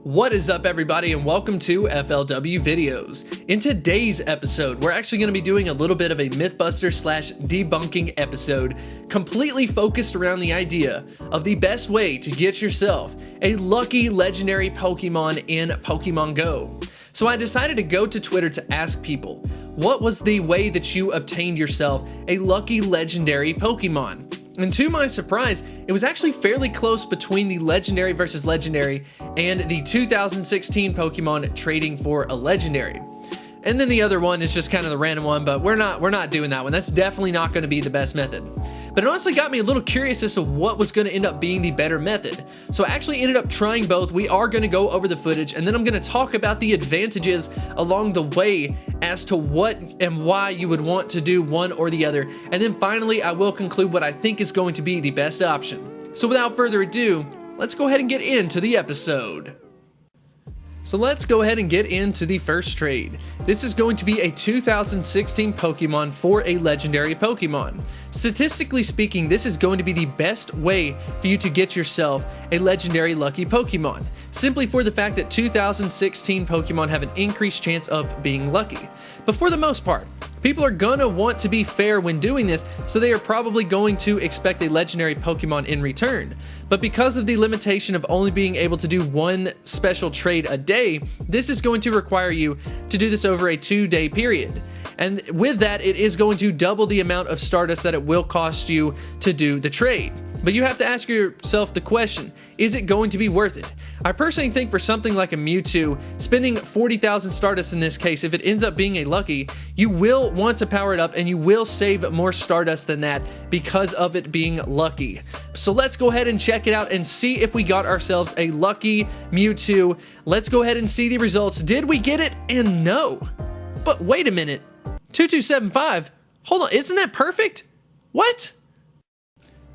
What is up, everybody, and welcome to FLW Videos. In today's episode, we're actually going to be doing a little bit of a Mythbuster / debunking episode, completely focused around the idea of the best way to get yourself a lucky legendary Pokemon in Pokemon Go. So I decided to go to Twitter to ask people, what was the way that you obtained yourself a lucky legendary Pokemon? And to my surprise, it was actually fairly close between the legendary versus legendary and the 2016 Pokemon trading for a legendary. And then the other one is just kind of the random one, but we're not doing that one. That's definitely not going to be the best method. But it honestly got me a little curious as to what was going to end up being the better method. So I actually ended up trying both. We are going to go over the footage, and then I'm going to talk about the advantages along the way as to what and why you would want to do one or the other. And then finally, I will conclude what I think is going to be the best option. So without further ado, let's go ahead and get into the episode. So let's go ahead and get into the first trade. This is going to be a 2016 Pokemon for a legendary Pokemon. Statistically speaking, this is going to be the best way for you to get yourself a legendary lucky Pokemon, simply for the fact that 2016 Pokemon have an increased chance of being lucky. But for the most part, people are gonna want to be fair when doing this, so they are probably going to expect a legendary Pokemon in return. But because of the limitation of only being able to do one special trade a day, this is going to require you to do this over a 2-day period. And with that, it is going to double the amount of Stardust that it will cost you to do the trade. But you have to ask yourself the question, is it going to be worth it? I personally think for something like a Mewtwo, spending 40,000 Stardust in this case, if it ends up being a lucky, you will want to power it up and you will save more Stardust than that because of it being lucky. So let's go ahead and check it out and see if we got ourselves a lucky Mewtwo. Let's go ahead and see the results. Did we get it? And no. But wait a minute. 2275? Hold on, isn't that perfect? What?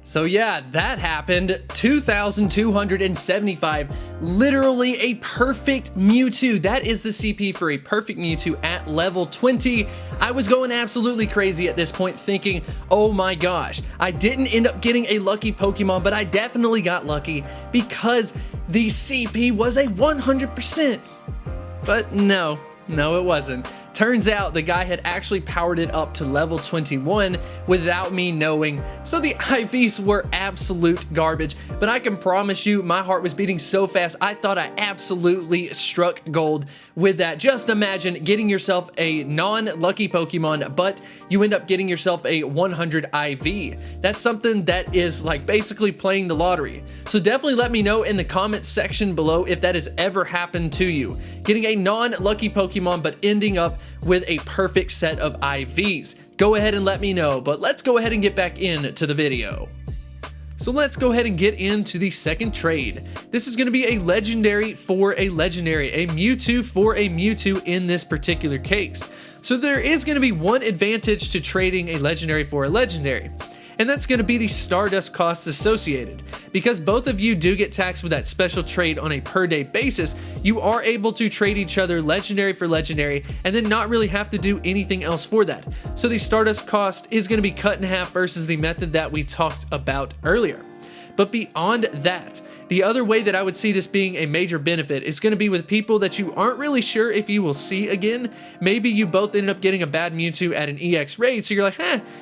So yeah, that happened. 2,275, literally a perfect Mewtwo. That is the CP for a perfect Mewtwo at level 20. I was going absolutely crazy at this point thinking, oh my gosh, I didn't end up getting a lucky Pokemon, but I definitely got lucky because the CP was a 100%. But no, it wasn't. Turns out the guy had actually powered it up to level 21 without me knowing, so the IVs were absolute garbage, but I can promise you my heart was beating so fast I thought I absolutely struck gold with that. Just imagine getting yourself a non-lucky Pokemon, but you end up getting yourself a 100 IV. That's something that is like basically playing the lottery. So definitely let me know in the comments section below if that has ever happened to you. Getting a non-lucky Pokemon but ending up with a perfect set of IVs. Go ahead and let me know, but let's go ahead and get back into the video. So let's go ahead and get into the second trade. This is going to be a legendary for a legendary, a Mewtwo for a Mewtwo in this particular case. So there is going to be one advantage to trading a legendary for a legendary, and that's going to be the Stardust costs associated. Because both of you do get taxed with that special trade on a per day basis, you are able to trade each other legendary for legendary and then not really have to do anything else for that. So the Stardust cost is going to be cut in half versus the method that we talked about earlier. But beyond that, the other way that I would see this being a major benefit is going to be with people that you aren't really sure if you will see again. Maybe you both ended up getting a bad Mewtwo at an EX raid, so you're like,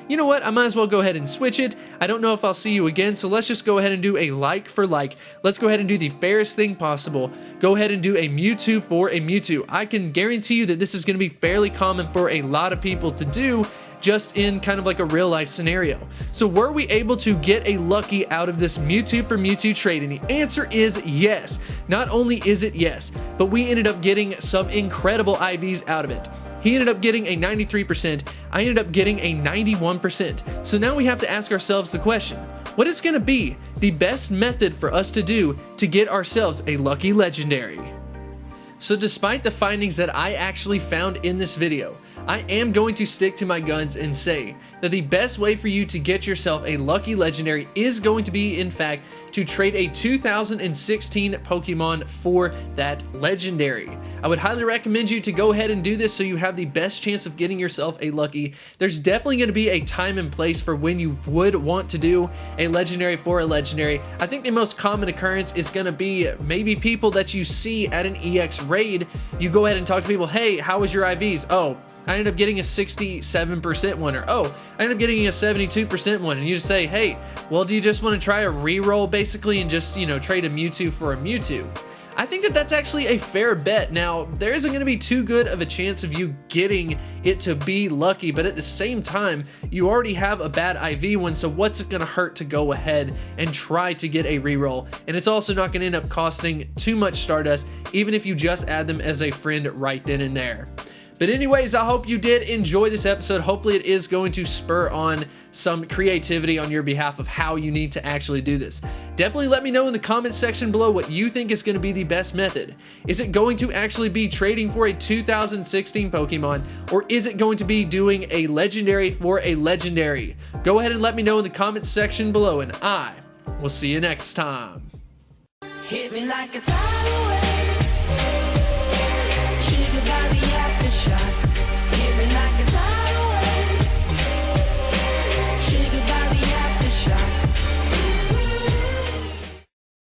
you know what, I might as well go ahead and switch it. I don't know if I'll see you again, so let's just go ahead and do a like for like. Let's go ahead and do the fairest thing possible. Go ahead and do a Mewtwo for a Mewtwo. I can guarantee you that this is going to be fairly common for a lot of people to do, just in kind of like a real life scenario. So were we able to get a lucky out of this Mewtwo for Mewtwo trade? And the answer is yes. Not only is it yes, but we ended up getting some incredible IVs out of it. He ended up getting a 93%, I ended up getting a 91%. So now we have to ask ourselves the question, what is going to be the best method for us to do to get ourselves a lucky legendary? So despite the findings that I actually found in this video, I am going to stick to my guns and say that the best way for you to get yourself a lucky legendary is going to be, in fact, to trade a 2016 Pokemon for that legendary. I would highly recommend you to go ahead and do this so you have the best chance of getting yourself a lucky. There's definitely going to be a time and place for when you would want to do a legendary for a legendary. I think the most common occurrence is going to be maybe people that you see at an EX raid. You go ahead and talk to people, hey, how was your IVs? Oh, I ended up getting a 67% one, or oh, I ended up getting a 72% one, and you just say, hey, well, do you just want to try a reroll basically and just, you know, trade a Mewtwo for a Mewtwo? I think that that's actually a fair bet. Now, there isn't going to be too good of a chance of you getting it to be lucky, but at the same time, you already have a bad IV one, so what's it going to hurt to go ahead and try to get a reroll? And it's also not going to end up costing too much Stardust, even if you just add them as a friend right then and there. But anyways, I hope you did enjoy this episode. Hopefully it is going to spur on some creativity on your behalf of how you need to actually do this. Definitely let me know in the comments section below what you think is going to be the best method. Is it going to actually be trading for a 2016 Pokemon, or is it going to be doing a legendary for a legendary? Go ahead and let me know in the comments section below, and I will see you next time. Hit me like a tidal wave.